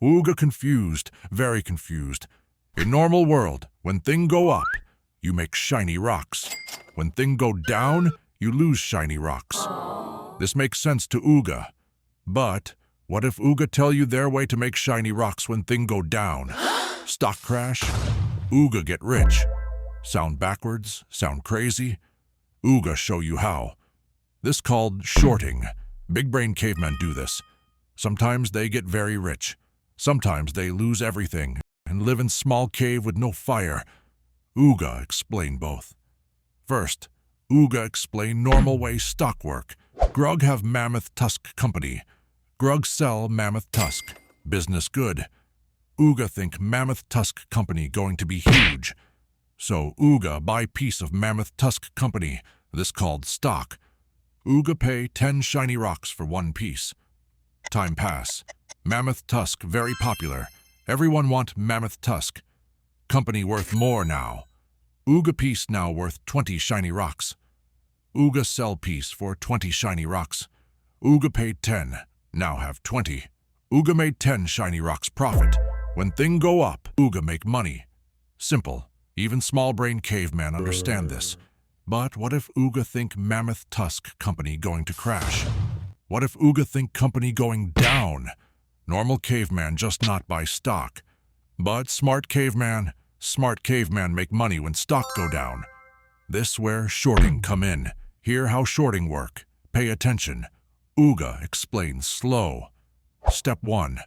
Ooga confused, very confused. In normal world, when thing go up, you make shiny rocks. When thing go down, you lose shiny rocks. This makes sense to Ooga. But what if Ooga tell you their way to make shiny rocks when thing go down? Stock crash? Ooga get rich. Sound backwards? Sound crazy? Ooga show you how. This called shorting. Big brain cavemen do this. Sometimes they get very rich. Sometimes they lose everything and live in small cave with no fire. Ooga explain both. First, Ooga explain normal way stock work. Grug have Mammoth Tusk Company. Grug sell Mammoth Tusk. Business good. Ooga think Mammoth Tusk Company going to be huge. So Ooga buy piece of Mammoth Tusk Company. This called stock. Ooga pay 10 shiny rocks for one piece. Time pass. Mammoth Tusk very popular. Everyone want Mammoth Tusk. Company worth more now. Ooga piece now worth 20 shiny rocks. Ooga sell piece for 20 shiny rocks. Ooga paid 10, now have 20. Ooga made 10 shiny rocks profit. When thing go up, Ooga make money. Simple. Even small brain caveman understand this. But what if Ooga think Mammoth Tusk Company going to crash? What if Ooga think company going down? Normal caveman just not buy stock. But smart caveman make money when stock go down. This where shorting come in. Hear how shorting work. Pay attention. Ooga explains slow. Step 1.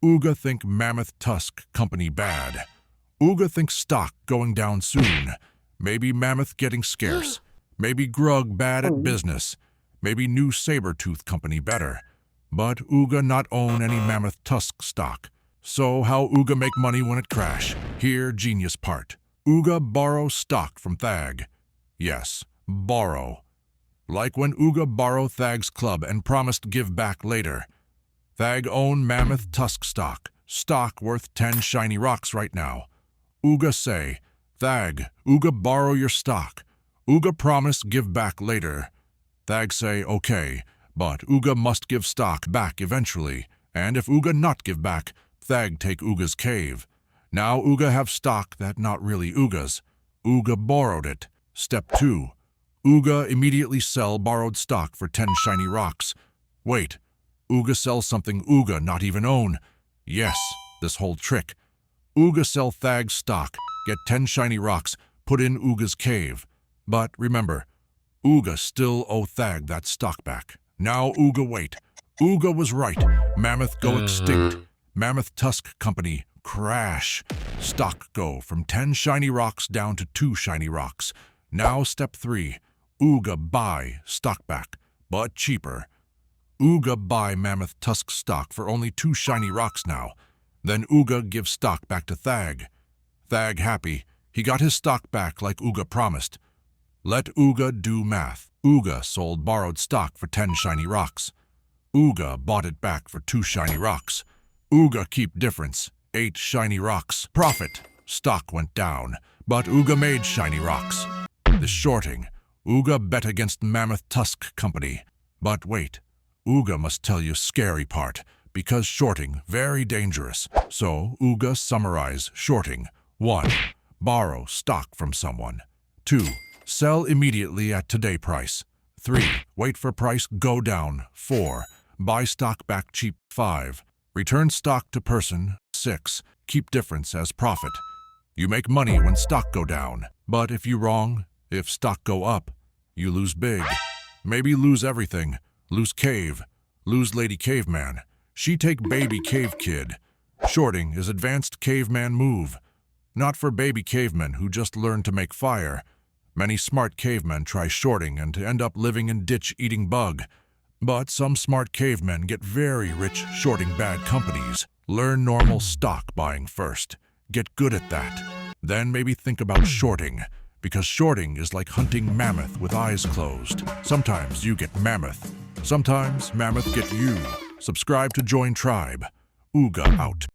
Ooga think Mammoth Tusk Company bad. Ooga think stock going down soon. Maybe Mammoth getting scarce. Maybe Grug bad at business. Maybe new saber-tooth company better. But Ooga not own any Mammoth Tusk stock. So how Ooga make money when it crash? Here genius part. Ooga borrow stock from Thag. Yes, borrow. Like when Ooga borrow Thag's club and promised give back later. Thag own Mammoth Tusk stock. Stock worth 10 shiny rocks right now. Ooga say, Thag, Ooga borrow your stock. Ooga promise give back later. Thag say, okay, but Ooga must give stock back eventually. And if Ooga not give back, Thag take Ooga's cave. Now Ooga have stock that not really Ooga's. Ooga borrowed it. Step 2. Ooga immediately sell borrowed stock for 10 shiny rocks. Wait, Ooga sell something Ooga not even own. Yes, this whole trick. Ooga sell Thag's stock, get 10 shiny rocks, put in Ooga's cave. But remember, Ooga still owe Thag that stock back. Now Ooga wait. Ooga was right. Mammoth go extinct. Mammoth Tusk Company crash. Stock go from 10 shiny rocks down to 2 shiny rocks. Now step 3. Ooga buy stock back, but cheaper. Ooga buy Mammoth Tusk stock for only 2 shiny rocks now. Then Ooga give stock back to Thag. Thag happy. He got his stock back like Ooga promised. Let Ooga do math. Ooga sold borrowed stock for 10 shiny rocks. Ooga bought it back for 2 shiny rocks. Ooga keep difference. 8 shiny rocks. Profit. Stock went down, but Ooga made shiny rocks. This shorting. Ooga bet against Mammoth Tusk Company. But wait. Ooga must tell you scary part, because shorting very dangerous. So Ooga summarize shorting. 1. Borrow stock from someone. 2. Sell immediately at today price. 3. Wait for price go down. 4. Buy stock back cheap. 5. Return stock to person. 6. Keep difference as profit. You make money when stock go down. But if you wrong, if stock go up, you lose big. Maybe lose everything. Lose cave. Lose lady caveman. She take baby cave kid. Shorting is advanced caveman move. Not for baby cavemen who just learned to make fire. Many smart cavemen try shorting and end up living in ditch eating bug. But some smart cavemen get very rich shorting bad companies. Learn normal stock buying first. Get good at that. Then maybe think about shorting. Because shorting is like hunting mammoth with eyes closed. Sometimes you get mammoth. Sometimes mammoth get you. Subscribe to join tribe. Ooga out.